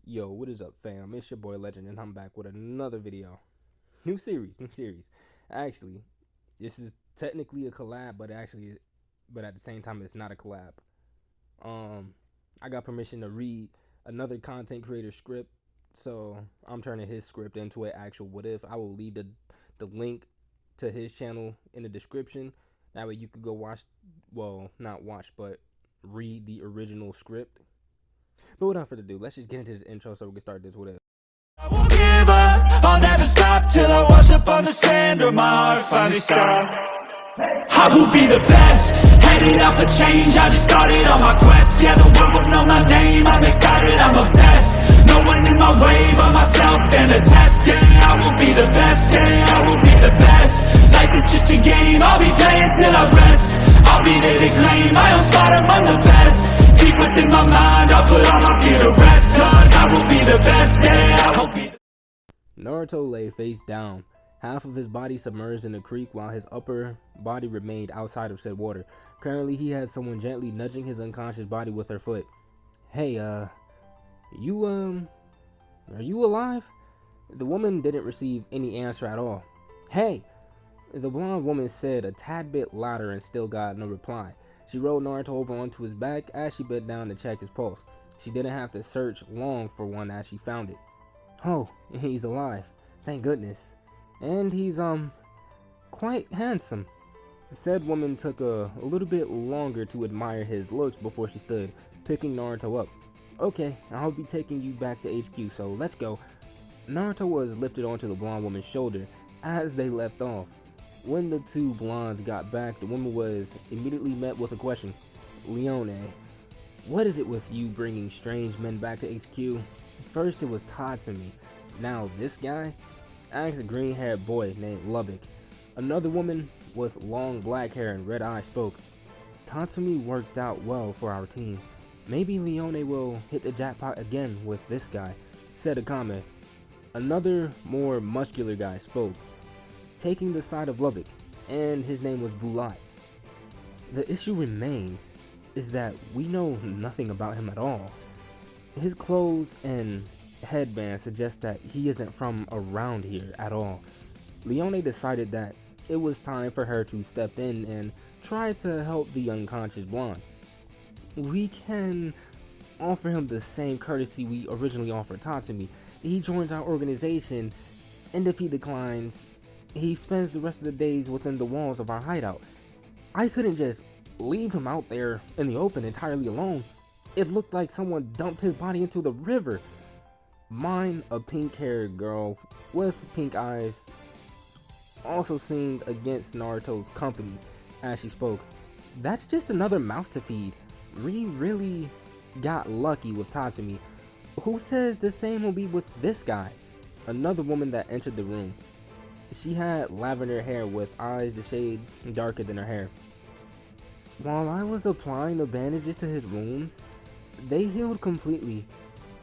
Yo, what is up, fam? It's your boy Legend, and I'm back with another video. New series. Actually, this is technically a collab, but at the same time, it's not a collab. Um, I got permission to read another content creator script, so I'm turning his script into an actual what if. I will leave the link to his channel in the description. That way, you could go watch. Well, not watch, but read the original script. But without further ado, let's just get into this intro so we can start this with it. I won't give up, I'll never stop till I wash up on the sand or my heart finally stops. I will be the best, headed out for change, I just started on my quest. Yeah, the world will know my name, I'm excited, I'm obsessed. No one in my way but myself and a test. Yeah, I will be the best, yeah, I will be the best. Life is just a game, I'll be playing till I rest. I'll be there to claim my own spot among the best. Deep within my mind, I'll put all my fear to rest. Cause I will be the best, yeah, I will be the Naruto lay face down, half of his body submerged in the creek while his upper body remained outside of said water. Currently, he had someone gently nudging his unconscious body with her foot. Hey, you, are you alive? The woman didn't receive any answer at all. Hey, the blonde woman said a tad bit louder and still got no reply. She rolled Naruto over onto his back as she bent down to check his pulse. She didn't have to search long for one as she found it. Oh, he's alive. Thank goodness. And he's, quite handsome. Said woman took a little bit longer to admire his looks before she stood, picking Naruto up. Okay, I'll be taking you back to HQ, so let's go. Naruto was lifted onto the blonde woman's shoulder as they left off. When the two blondes got back, the woman was immediately met with a question. Leone, what is it with you bringing strange men back to HQ? First it was Tatsumi, now this guy? Asked a green-haired boy named Lubbock. Another woman with long black hair and red eyes spoke. Tatsumi worked out well for our team. Maybe Leone will hit the jackpot again with this guy, said Akame. Another, more muscular guy spoke, taking the side of Lubbock, and his name was Bulai. The issue remains is that we know nothing about him at all. His clothes and headband suggest that he isn't from around here at all. Leone decided that it was time for her to step in and try to help the unconscious blonde. We can offer him the same courtesy we originally offered Tatsumi. He joins our organization, and if he declines, he spends the rest of the days within the walls of our hideout. I couldn't just leave him out there in the open entirely alone. It looked like someone dumped his body into the river. Mine, a pink-haired girl with pink eyes, also seemed against Naruto's company as she spoke. That's just another mouth to feed. We really got lucky with Tatsumi. Who says the same will be with this guy? Another woman that entered the room. She had lavender hair with eyes the shade darker than her hair. While I was applying the bandages to his wounds, they healed completely.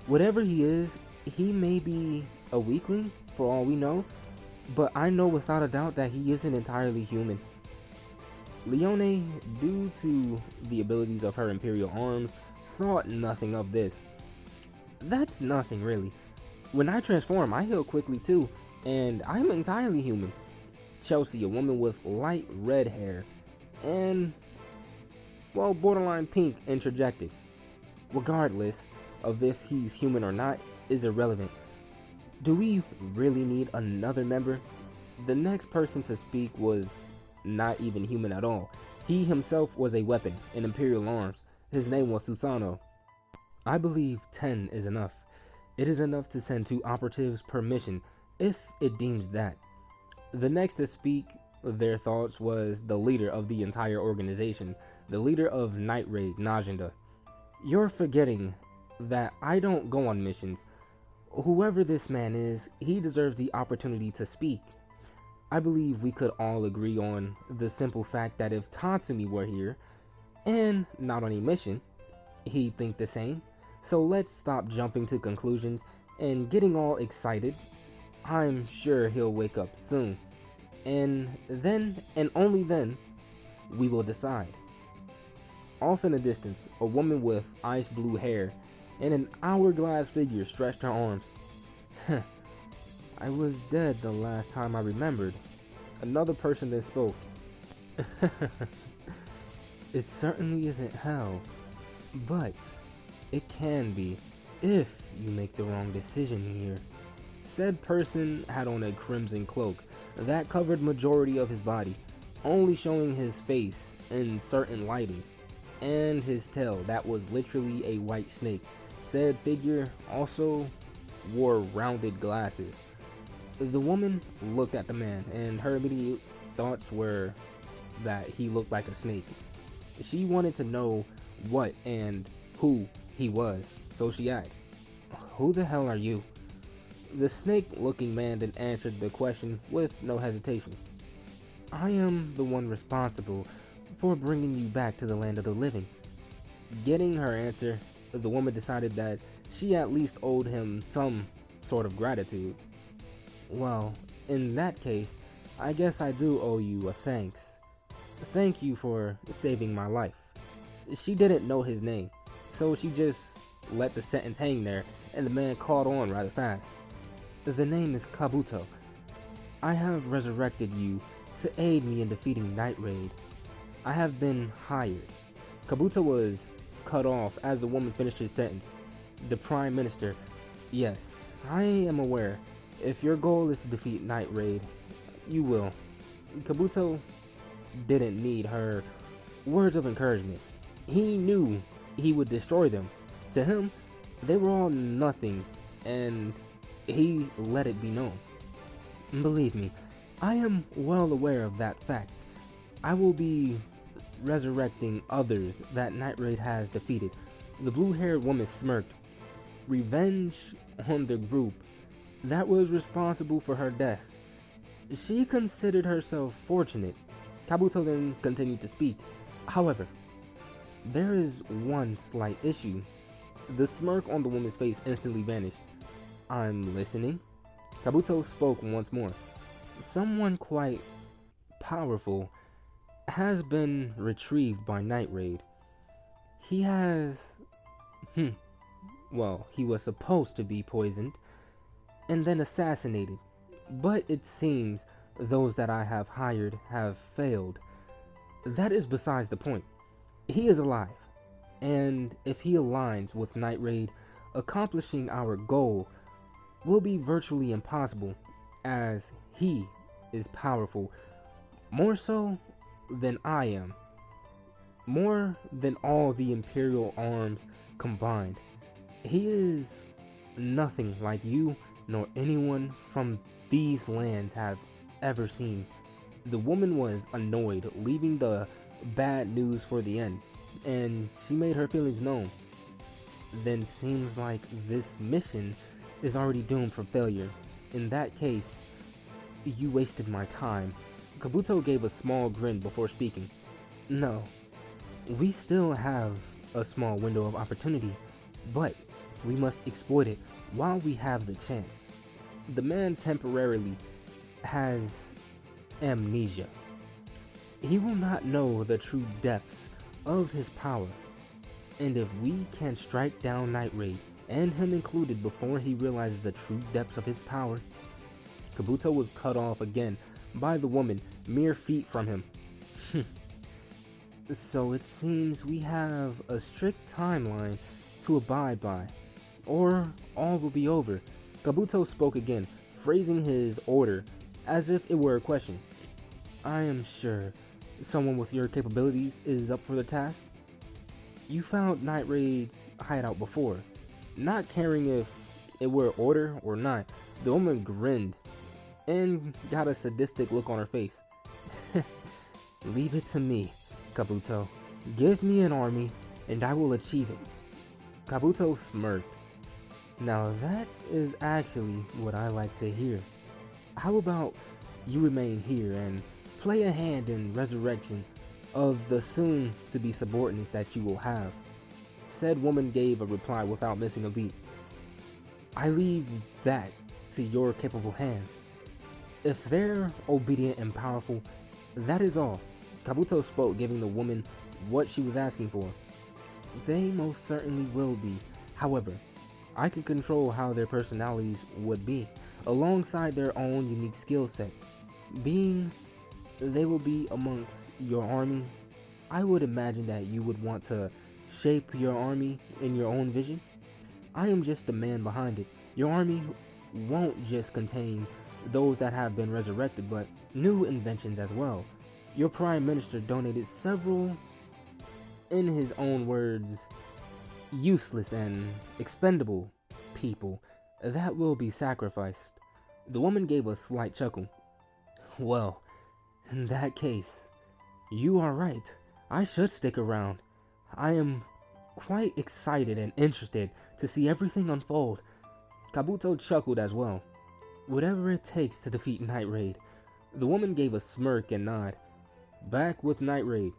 Whatever he is, he may be a weakling for all we know, but I know without a doubt that he isn't entirely human. Leone, due to the abilities of her imperial arms, thought nothing of this. That's nothing really. When I transform, I heal quickly too, and I'm entirely human. Chelsea, a woman with light red hair and, well, borderline pink, interjected. Regardless of if he's human or not is irrelevant. Do we really need another member? The next person to speak was not even human at all. He himself was a weapon in Imperial arms. His name was Susano. I believe 10 is enough. It is enough to send 2 operatives per mission, if it deems that. The next to speak their thoughts was the leader of the entire organization, the leader of Night Raid, Najinda. You're forgetting that I don't go on missions. Whoever this man is, he deserves the opportunity to speak. I believe we could all agree on the simple fact that if Tatsumi were here, and not on a mission, he'd think the same. So let's stop jumping to conclusions and getting all excited. I'm sure he'll wake up soon. And then, and only then, we will decide. Off in the distance, a woman with ice blue hair and an hourglass figure stretched her arms. I was dead the last time I remembered. Another person then spoke. It certainly isn't hell, but it can be if you make the wrong decision here. Said person had on a crimson cloak that covered majority of his body, only showing his face in certain lighting, and his tail that was literally a white snake. Said figure also wore rounded glasses. The woman looked at the man, and her immediate thoughts were that he looked like a snake. She wanted to know what and who he was, so she asked, "Who the hell are you?" The snake-looking man then answered the question with no hesitation. "I am the one responsible for bringing you back to the land of the living." Getting her answer, the woman decided that she at least owed him some sort of gratitude. "Well, in that case, I guess I do owe you a thanks. Thank you for saving my life." She didn't know his name, so she just let the sentence hang there, and the man caught on rather fast. "The name is Kabuto. I have resurrected you to aid me in defeating Night Raid. I have been hired." Kabuto was cut off as the woman finished his sentence. The Prime Minister, "Yes, I am aware. If your goal is to defeat Night Raid, you will." Kabuto didn't need her words of encouragement. He knew he would destroy them. To him, they were all nothing, and he let it be known. "Believe me, I am well aware of that fact. I will be resurrecting others that Night Raid has defeated." The blue-haired woman smirked. Revenge on the group that was responsible for her death. She considered herself fortunate. Kabuto then continued to speak. "However, there is one slight issue." The smirk on the woman's face instantly vanished. "I'm listening." Kabuto spoke once more. "Someone quite powerful has been retrieved by Night Raid. He has... well, he was supposed to be poisoned and then assassinated, but it seems those that I have hired have failed. That is besides the point. He is alive, and if he aligns with Night Raid, accomplishing our goal will be virtually impossible, as he is powerful, more so than I am, more than all the Imperial arms combined. He is nothing like you nor anyone from these lands have ever seen." The woman was annoyed, leaving the bad news for the end, and she made her feelings known. "Then seems like this mission is already doomed for failure. In that case, you wasted my time." Kabuto gave a small grin before speaking. "No, we still have a small window of opportunity, but we must exploit it while we have the chance." The man temporarily has amnesia. He will not know the true depths of his power, and if we can strike down Night Raid, and him included, before he realizes the true depths of his power. Kabuto was cut off again by the woman mere feet from him. "So it seems we have a strict timeline to abide by, or all will be over." Kabuto spoke again, phrasing his order as if it were a question. "I am sure someone with your capabilities is up for the task. You found Night Raid's hideout before." Not caring if it were order or not, the woman grinned and got a sadistic look on her face. "Leave it to me, Kabuto. Give me an army and I will achieve it." Kabuto smirked. "Now that is actually what I like to hear. How about you remain here and play a hand in resurrection of the soon-to-be subordinates that you will have." Said woman gave a reply without missing a beat. "I leave that to your capable hands. If they're obedient and powerful, that is all." Kabuto spoke, giving the woman what she was asking for. "They most certainly will be. However, I can control how their personalities would be, alongside their own unique skill sets. Being they will be amongst your army, I would imagine that you would want to shape your army in your own vision. I am just the man behind it. Your army won't just contain those that have been resurrected, but new inventions as well. Your prime minister donated several, in his own words, useless and expendable people that will be sacrificed. The woman gave a slight chuckle. Well, in that case, you are right. I should stick around. I am quite excited and interested to see everything unfold. Kabuto chuckled as well. Whatever it takes to defeat Night Raid. The woman gave a smirk and nod. Back with Night Raid.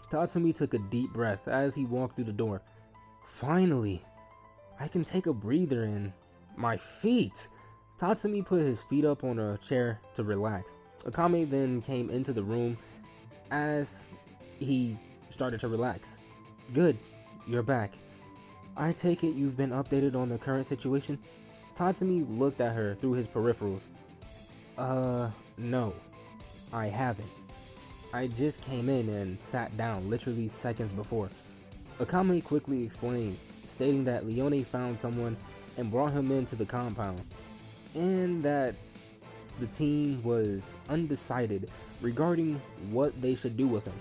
Tatsumi took a deep breath as he walked through the door. Finally, I can take a breather in. My feet! Tatsumi put his feet up on a chair to relax. Akame then came into the room as he started to relax. Good, you're back. I take it you've been updated on the current situation? Tatsumi looked at her through his peripherals. No, I haven't. I just came in and sat down literally seconds before. Akame quickly explained, stating that Leone found someone and brought him into the compound, and that the team was undecided regarding what they should do with him.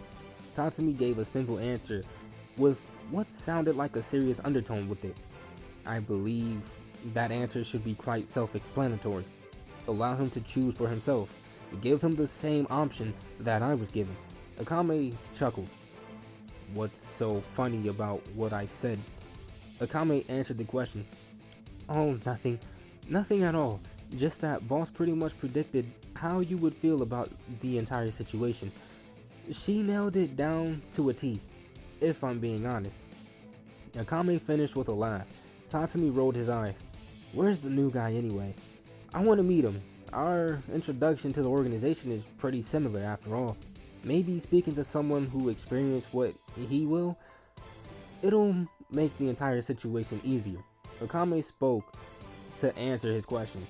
Tatsumi gave a simple answer with what sounded like a serious undertone with it. I believe that answer should be quite self-explanatory. Allow him to choose for himself. Give him the same option that I was given. Akame chuckled. What's so funny about what I said? Akame answered the question. Oh, nothing. Nothing at all. Just that boss pretty much predicted how you would feel about the entire situation. She nailed it down to a T, if I'm being honest. Akame finished with a laugh. Tatsumi rolled his eyes. Where's the new guy anyway? I want to meet him. Our introduction to the organization is pretty similar after all. Maybe speaking to someone who experienced what he will, it'll make the entire situation easier. Akame spoke to answer his question.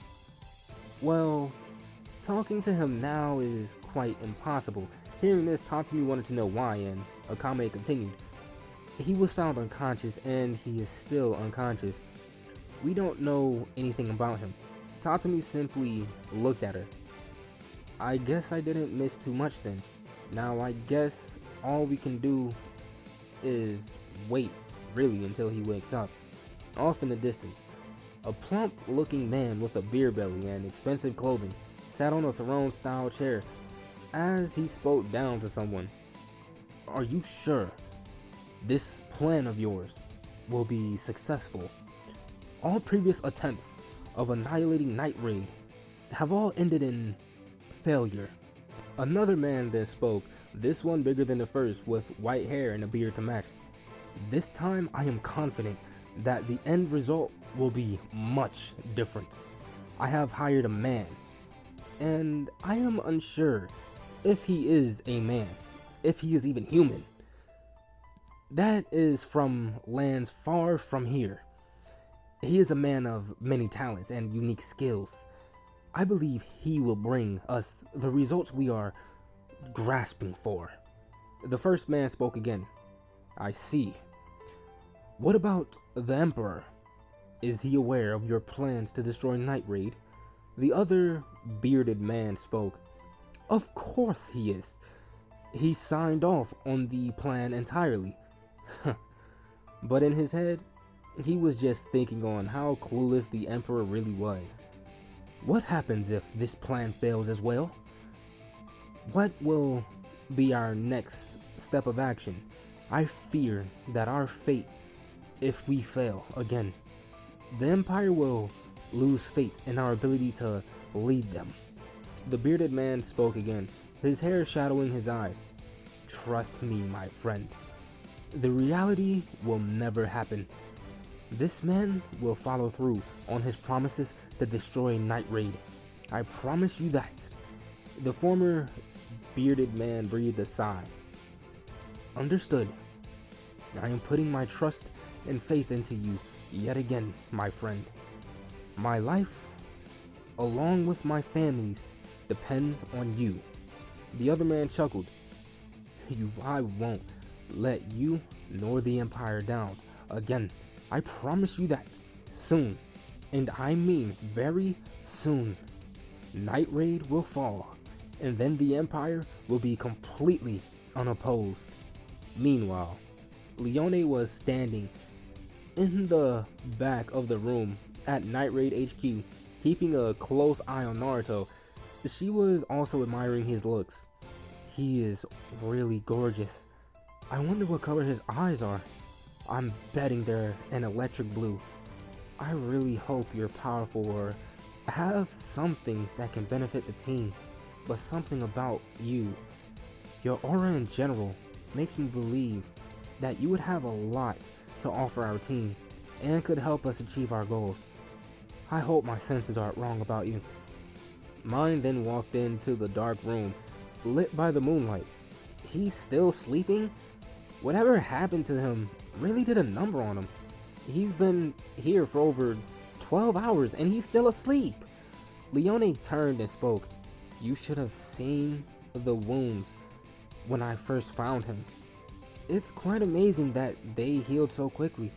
Well, talking to him now is quite impossible. Hearing this, Tatsumi wanted to know why, and Akame continued. He was found unconscious, and he is still unconscious. We don't know anything about him. Tatsumi simply looked at her. I guess I didn't miss too much then. Now I guess all we can do is wait, really, until he wakes up. Off in the distance, a plump-looking man with a beer belly and expensive clothing sat on a throne-style chair as he spoke down to someone. Are you sure this plan of yours will be successful? All previous attempts of annihilating Night Raid have all ended in failure. Another man then spoke, this one bigger than the first, with white hair and a beard to match. This time I am confident that the end result will be much different. I have hired a man, and I am unsure if he is a man, if he is even human. That is from lands far from here. He is a man of many talents and unique skills. I believe he will bring us the results we are grasping for. The first man spoke again. I see. What about the Emperor? Is he aware of your plans to destroy Night Raid? The other bearded man spoke. Of course he is. He signed off on the plan entirely. But in his head, he was just thinking on how clueless the Emperor really was. What happens if this plan fails as well? What will be our next step of action? I fear that our fate, if we fail again, the Empire will lose faith in our ability to lead them. The bearded man spoke again, his hair shadowing his eyes. Trust me, my friend. The reality will never happen. This man will follow through on his promises to destroy Night Raid. I promise you that. The former bearded man breathed a sigh. Understood. I am putting my trust and faith into you, Yet again, my friend, my life, along with my family's, depends on you. The other man chuckled. I won't let you nor the Empire down. Again, I promise you that. Soon, and I mean very soon, Night Raid will fall, and then the Empire will be completely unopposed. Meanwhile, Leone was standing in the back of the room at Night Raid HQ, keeping a close eye on Naruto. She was also admiring his looks. He is really gorgeous. I wonder what color his eyes are. I'm betting they're an electric blue. I really hope you're powerful or have something that can benefit the team, but something about you, your aura in general, makes me believe that you would have a lot to offer our team and could help us achieve our goals. I hope my senses aren't wrong about you. Mine then walked into the dark room, lit by the moonlight. He's still sleeping? Whatever happened to him really did a number on him. He's been here for over 12 hours and he's still asleep. Leone turned and spoke. You should have seen the wounds when I first found him. It's quite amazing that they healed so quickly,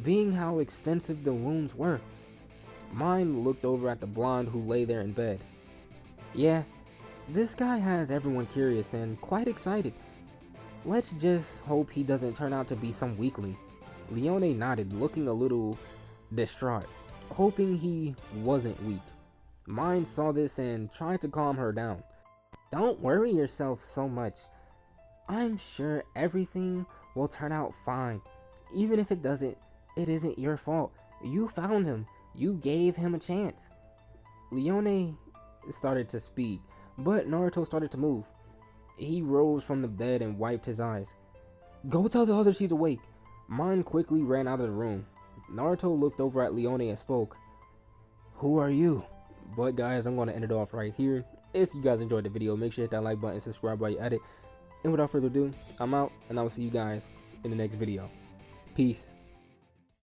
being how extensive the wounds were. Mine looked over at the blonde who lay there in bed. Yeah, this guy has everyone curious and quite excited. Let's just hope he doesn't turn out to be some weakling. Leone nodded, looking a little distraught, hoping he wasn't weak. Mine saw this and tried to calm her down. Don't worry yourself so much. I'm sure everything will turn out fine. Even if it doesn't, it isn't your fault. You found him. You gave him a chance. Leone started to speak, but Naruto started to move. He rose from the bed and wiped his eyes. Go tell the others he's awake. Mine quickly ran out of the room. Naruto looked over at Leone and spoke. Who are you? But guys, I'm going to end it off right here. If you guys enjoyed the video, make sure to hit that like button and subscribe while you at it. And without further ado, I'm out and I will see you guys in the next video. Peace.